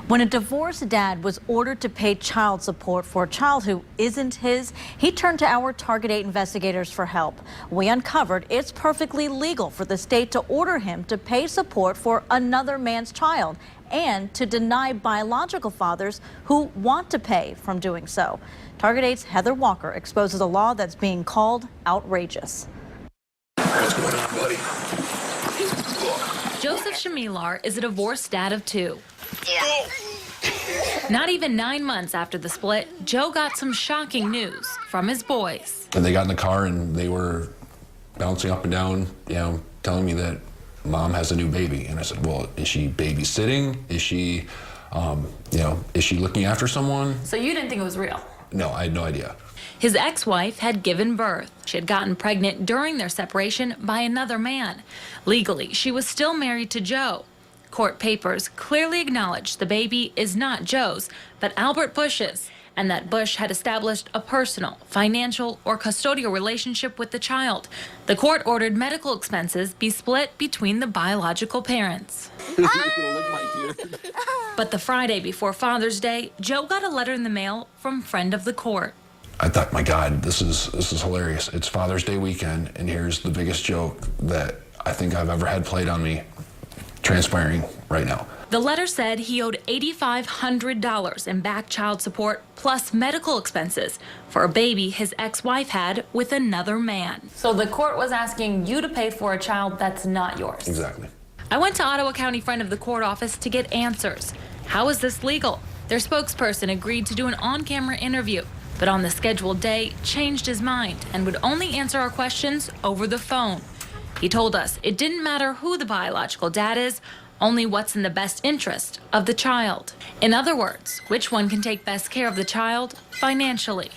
When a divorced dad was ordered to pay child support for a child who isn't his, he turned to our Target 8 investigators for help. We uncovered it's perfectly legal for the state to order him to pay support for another man's child and to deny biological fathers who want to pay from doing so. Target 8's Heather Walker exposes a law that's being called outrageous. What's going on, buddy? Joseph Shamilar is a divorced dad of 2. Not even 9 months after the split, Joe got some shocking news from his boys. And they got in the car and they were bouncing up and down, telling me that mom has a new baby. And I said, well, is she babysitting? Is she, is she looking after someone? So you didn't think it was real? No, I had no idea. His ex-wife had given birth. She had gotten pregnant during their separation by another man. Legally, she was still married to Joe. Court papers clearly acknowledge the baby is not Joe's, but Albert Bush's, and that Bush had established a personal, financial, or custodial relationship with the child. The court ordered medical expenses be split between the biological parents. But the Friday before Father's Day, Joe got a letter in the mail from friend of the court. I thought, my God, this is hilarious. It's Father's Day weekend, and here's the biggest joke that I think I've ever had played on me transpiring right now. The letter said he owed $8,500 in back child support plus medical expenses for a baby his ex-wife had with another man. So the court was asking you to pay for a child that's not yours. Exactly. I went to Ottawa County friend of the court office to get answers. How is this legal? Their spokesperson agreed to do an on-camera interview, but on the scheduled day changed his mind and would only answer our questions over the phone. He told us it didn't matter who the biological dad is, only what's in the best interest of the child. In other words, which one can take best care of the child financially.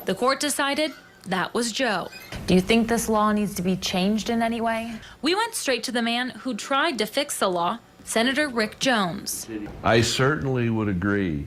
The court decided that was Joe. Do you think this law needs to be changed in any way? We went straight to the man who tried to fix the law, Senator Rick Jones. I certainly would agree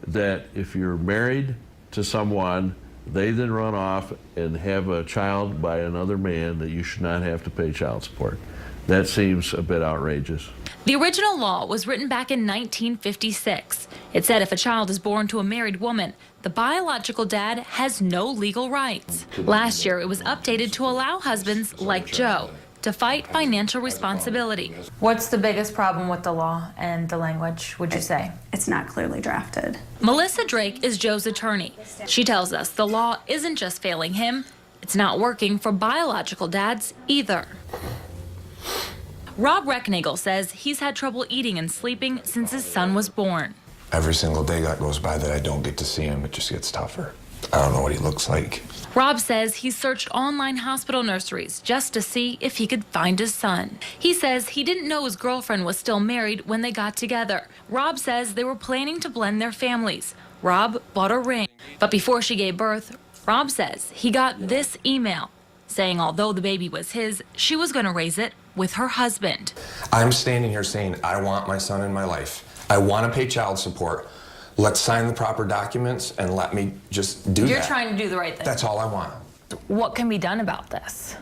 that if you're married to someone, they then run off and have a child by another man, that you should not have to pay child support. That seems a bit outrageous. The original law was written back in 1956. It said if a child is born to a married woman, the biological dad has no legal rights. Last year, it was updated to allow husbands like Joe to fight financial responsibility. What's the biggest problem with the law and the language, would you say? It's not clearly drafted. Melissa Drake is Joe's attorney. She tells us the law isn't just failing him, it's not working for biological dads either. Rob Recknagel says he's had trouble eating and sleeping since his son was born. Every single day that goes by that I don't get to see him, it just gets tougher. I don't know what he looks like. Rob says he searched online hospital nurseries just to see if he could find his son. He says he didn't know his girlfriend was still married when they got together. Rob says they were planning to blend their families. Rob bought a ring. But before she gave birth, Rob says he got this email saying although the baby was his, she was going to raise it with her husband. I'm standing here saying I want my son in my life. I want to pay child support. Let's sign the proper documents and let me just do that. You're trying to do the right thing. That's all I want. What can be done about this?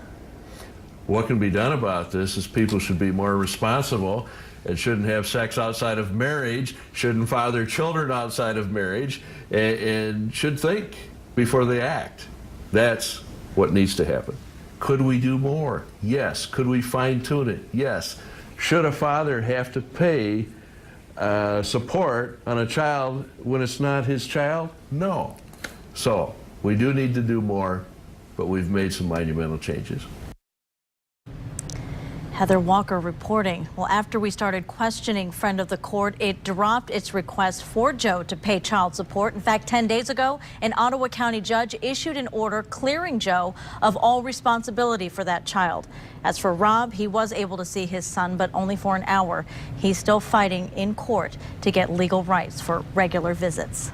What can be done about this is people should be more responsible and shouldn't have sex outside of marriage, shouldn't father children outside of marriage, and should think before they act. That's what needs to happen. Could we do more? Yes. Could we fine-tune it? Yes. Should a father have to pay support on a child when it's not his child? No. So we do need to do more, but we've made some monumental changes. Heather Walker reporting. Well, after we started questioning friend of the court, it dropped its request for Joe to pay child support. In fact, 10 days ago, an Ottawa County judge issued an order clearing Joe of all responsibility for that child. As for Rob, he was able to see his son, but only for an hour. He's still fighting in court to get legal rights for regular visits.